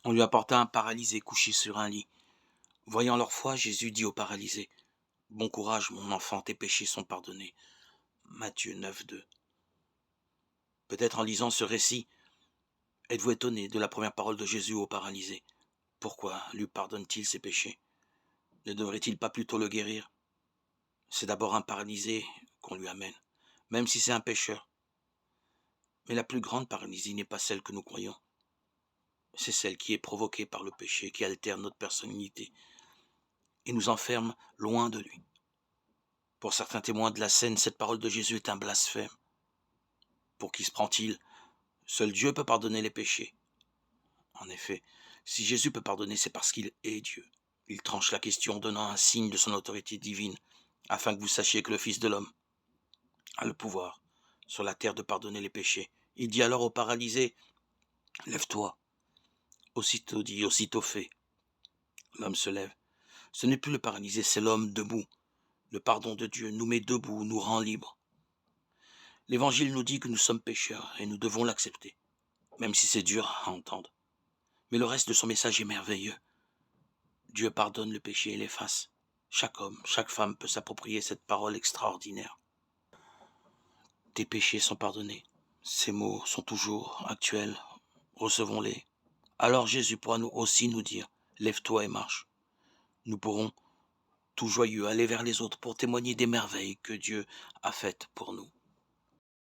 On lui apporta un paralysé couché sur un lit. Voyant leur foi, Jésus dit au paralysé: Bon courage, mon enfant, tes péchés sont pardonnés. Matthieu 9,2. Peut-être en lisant ce récit, êtes-vous étonné de la première parole de Jésus au paralysé. Pourquoi lui pardonne-t-il ses péchés? Ne devrait-il pas plutôt le guérir? C'est d'abord un paralysé qu'on lui amène, même si c'est un pécheur. Mais la plus grande paralysie n'est pas celle que nous croyons. C'est celle qui est provoquée par le péché, qui altère notre personnalité et nous enferme loin de lui. Pour certains témoins de la scène, cette parole de Jésus est un blasphème. Pour qui se prend-il? Seul Dieu peut pardonner les péchés. En effet, si Jésus peut pardonner, c'est parce qu'il est Dieu. Il tranche la question en donnant un signe de son autorité divine, afin que vous sachiez que le Fils de l'homme a le pouvoir sur la terre de pardonner les péchés. Il dit alors au paralysé: Lève-toi. Aussitôt dit, aussitôt fait. L'homme se lève. Ce n'est plus le paralysé, c'est l'homme debout. Le pardon de Dieu nous met debout, nous rend libres. L'Évangile nous dit que nous sommes pécheurs et nous devons l'accepter, même si c'est dur à entendre. Mais le reste de son message est merveilleux. Dieu pardonne le péché et l'efface. Chaque homme, chaque femme peut s'approprier cette parole extraordinaire. Tes péchés sont pardonnés. Ces mots sont toujours actuels. Recevons-les. Alors Jésus pourra nous aussi nous dire: Lève-toi et marche. Nous pourrons, tout joyeux, aller vers les autres pour témoigner des merveilles que Dieu a faites pour nous.